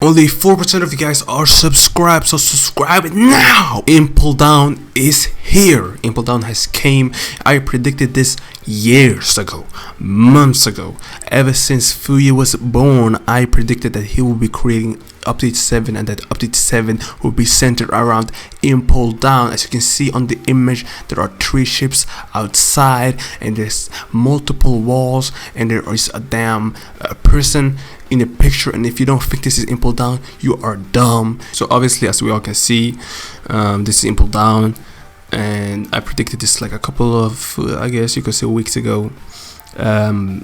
Only 4% of you guys are subscribed, so subscribe now. Impel Down is here. Impel Down has came. I predicted this years ago, months ago. Ever since Fuya was born, I predicted that he will be creating update 7 and that update 7 will be centered around Impel Down. As you can see on the image, there are 3 ships outside and there's multiple walls and there is a damn person in the picture, and if you don't think this is Impel Down, you are dumb. So obviously, as we all can see, this is Impel Down, and I predicted this like a couple of I guess you could say weeks ago,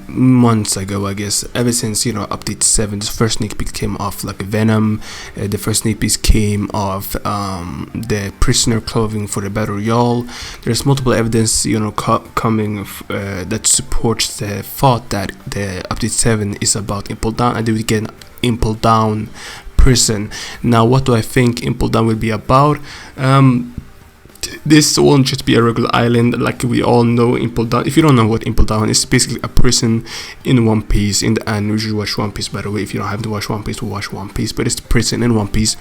months ago, I guess. Ever since, you know, update 7, the first sneak peek came off like Venom, the first sneak peek came off the prisoner clothing for the battle royale. There's multiple evidence, you know, coming that supports the thought that the update 7 is about Impel Down, and they would get an Impel Down prison. Now, what do I think Impel Down will be about? This won't just be a regular island like we all know Impel Down. If you don't know what Impel Down is, basically a prison in One Piece. In the end, you should watch One Piece, by the way. If you don't have to watch One Piece, we'll watch One Piece. But it's the prison in One Piece,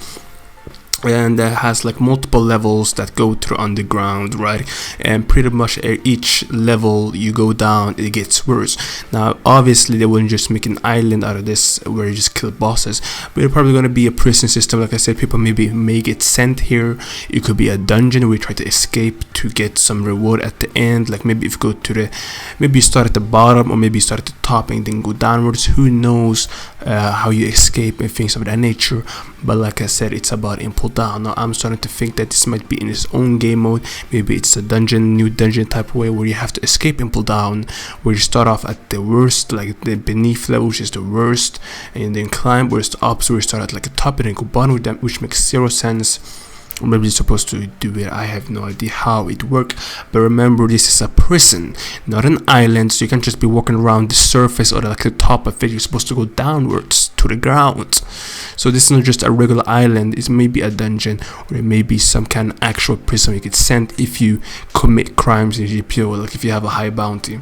and that has like multiple levels that go through underground, right? And pretty much each level you go down, it gets worse. Now obviously they wouldn't just make an island out of this where you just kill bosses, but it's probably going to be a prison system. Like I said, people may get sent here. It could be a dungeon where you try to escape to get some reward at the end. Like maybe if you go to maybe you start at the bottom, or maybe you start at the top and then go downwards. Who knows how you escape and things of that nature. But like I said, it's about Impel Down. Now I'm starting to think that this might be in its own game mode. Maybe it's a new dungeon type way where you have to escape Impel Down, where you start off at the worst, like the beneath level, which is the worst, and then climb, whereas the opposite, where you start at like a top and then go bottom with them, which makes 0 sense. Or maybe you're supposed to do it. I have no idea how it works. But remember, this is a prison, not an island, so you can't just be walking around the surface or like the top of it. You're supposed to go downwards to the ground. So this is not just a regular island. It's maybe a dungeon, or it may be some kind of actual prison you get sent if you commit crimes in GPO, like if you have a high bounty,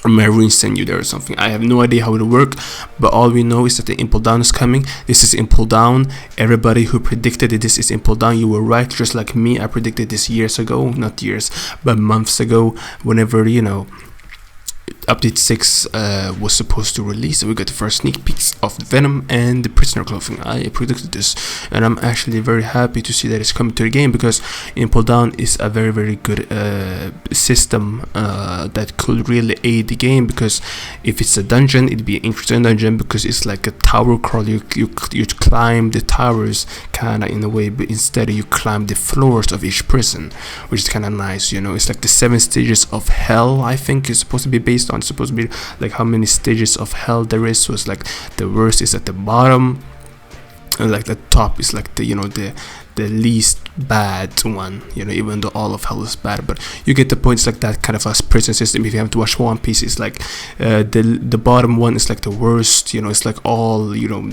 or Marines send you there or something. I have no idea how it'll work, but all we know is that the Impel Down is coming. This is Impel Down. Everybody who predicted that this is Impel Down, you were right, just like me. I predicted this years ago, not years, but months ago, whenever, you know, update 6 was supposed to release. So we got the first sneak peeks of Venom and the prisoner clothing. I predicted this, and I'm actually very happy to see that it's coming to the game, because Impel Down is a very good system that could really aid the game. Because if it's a dungeon, it'd be an interesting dungeon, because it's like a tower crawl. You climb the towers kind of in a way, but instead you climb the floors of each prison, which is kind of nice. You know, it's like the 7 stages of hell, I think is supposed to be based on. It's supposed to be like how many stages of hell there is. So it's like the worst is at the bottom, and like the top is like the, you know, the least bad one, you know, even though all of hell is bad. But you get the point. It's like that kind of a prison system. If you have to watch One Piece, it's like the bottom one is like the worst, you know, it's like all, you know,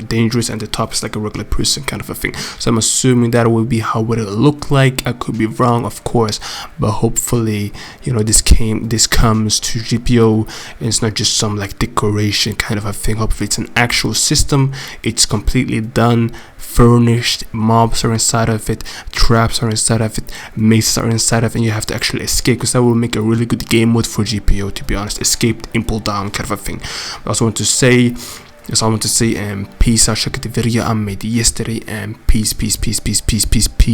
dangerous, and the top is like a regular prison kind of a thing. So I'm assuming that will be how would it look like. I could be wrong, of course, but hopefully, you know, this comes to GPO and it's not just some like decoration kind of a thing. Hopefully it's an actual system. It's completely done, furnished, mobs are inside of it, traps are inside of it, mazes are inside of it, and you have to actually escape, because that will make a really good game mode for GPO, to be honest. Escaped Impel Down kind of a thing. I also want to say, that's all I want to say, and peace out. Check out the video I made yesterday, and peace.